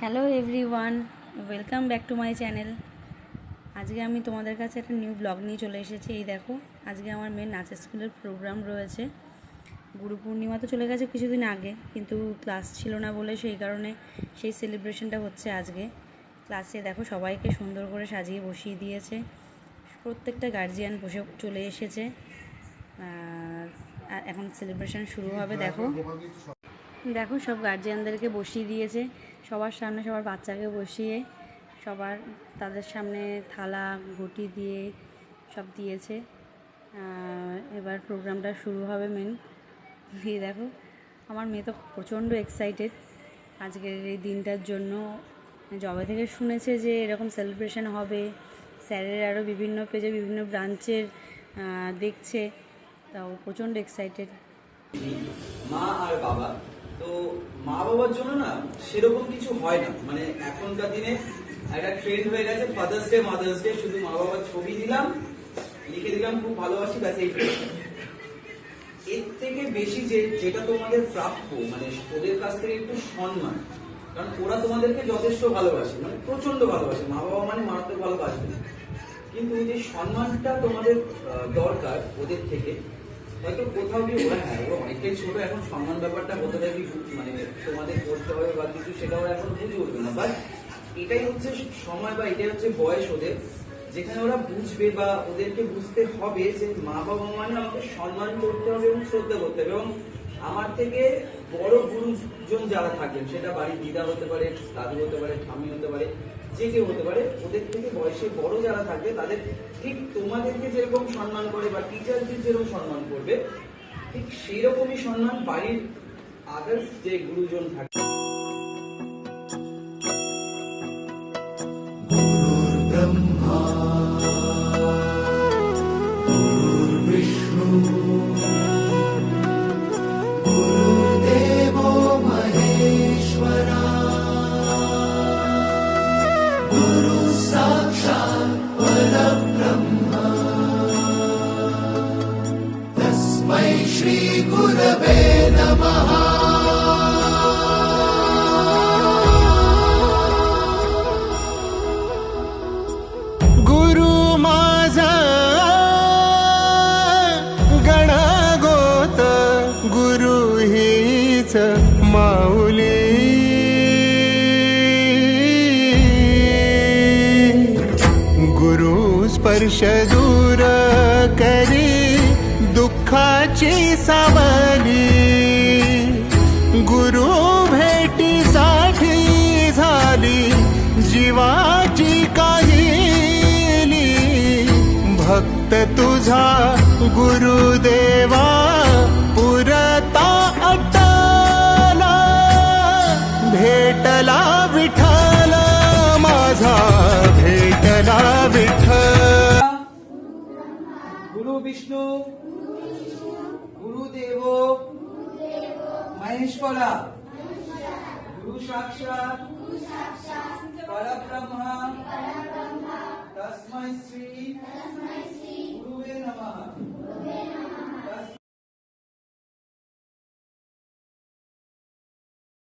Hello everyone, welcome back to my channel. আজকে আমি তোমাদের কাছে একটা নিউ ব্লগ নিয়ে চলে এসেছি। এই দেখো, আজকে আমার মেয়ের নাচের স্কুলের প্রোগ্রাম রয়েছে। গুরু পূর্ণিমা তো চলে গেছে কিছুদিন আগে, কিন্তু ক্লাস ছিল না বলে সেই কারণে সেই সেলিব্রেশনটা হচ্ছে আজকে। ক্লাসে দেখো সবাইকে সুন্দর করে সাজিয়ে বসিয়ে দিয়েছে, প্রত্যেকটা গার্জিয়ান বসে চলে এসেছে। আর এখন সেলিব্রেশন শুরু হবে। দেখো দেখো সব গার্জিয়ানদেরকে বসিয়ে দিয়েছে, সবার সামনে সবার বাচ্চাকে বসিয়ে তাদের সামনে থালা ঘটি দিয়ে সব দিয়েছে। এবার প্রোগ্রামটা শুরু হবে মেন। দিয়ে দেখো আমার মেয়ে তো প্রচণ্ড এক্সাইটেড আজকের এই দিনটার জন্য। যবে থেকে শুনেছে যে এরকম সেলিব্রেশন হবে, স্যারের আরও বিভিন্ন পেজে বিভিন্ন ব্রাঞ্চের দেখছে, তাও প্রচণ্ড এক্সাইটেড। মা আর বাবা তো মা বাবার জন্য না সেরকম কিছু হয় না, মানে এখনকার দিনে একটা ট্রেন্ড হয়ে গেছে ফাদার্স ডে মাদার্স ডে, শুধু মা বাবার ছবি দিলাম, লিখে দিলাম খুব ভালোবাসি, ব্যাস এই। এর থেকে বেশি যেটা তোমাদের প্রাপ্য, মানে ওদের কাছ থেকে একটু সম্মান, কারণ ওরা তোমাদেরকে যথেষ্ট ভালোবাসে, মানে প্রচন্ড ভালোবাসে। মা বাবা মানে মারাত্মক ভালোবাসবে, কিন্তু ওই যে সম্মানটা তোমাদের দরকার ওদের থেকে। হয়তো কোথাও গিয়ে ওরা ওরা অনেকটাই ছোট, এখন সম্মান ব্যাপারটা কোথাও কি মানে তোমাদের করতে হবে বা কিছু, সেটা ওরা এখন বুঝে উঠবে না। বাট এটাই হচ্ছে সময় বা এটাই হচ্ছে বয়স ওদের, যেখানে ওরা বুঝবে বা ওদেরকে বুঝতে হবে যে মা বাবা মানে আমাকে সম্মান করতে হবে এবং শ্রদ্ধা করতে হবে। এবং আমার থেকে বড় গুরুজন যারা থাকেন, সেটা বাড়ির দিদা হতে পারে, দাদু হতে পারে, ঠাম্মি হতে পারে, যে কেউ হতে পারে, ওদের থেকে বয়সে বড় যারা থাকবে তাদের ঠিক তোমাদেরকে যেরকম সম্মান করে বা টিচারদের যেরকম সম্মান করবে, ঠিক সেই রকমই সম্মান বাড়ির আদার্স যে গুরুজন থাকে। ब्रह्मा गुरुर्विष्णु गुरुर्देवो महेश्वरा गुरु साक्षात् परब्रह्म तस्मै श्री गुरवे नमः। माऊली गुरु स्पर्श दूर करी दुःखाची सावली, गुरु भेटीसाठी झाली जीवाची काहिली। भक्त तुझा गुरुदेवा पुरता भेटला विठ्ठल माझा, भेटला विठ्ठल। गुरु विष्णु गुरुदेव महेश्वरा गुरु साक्षात् परब्रह्म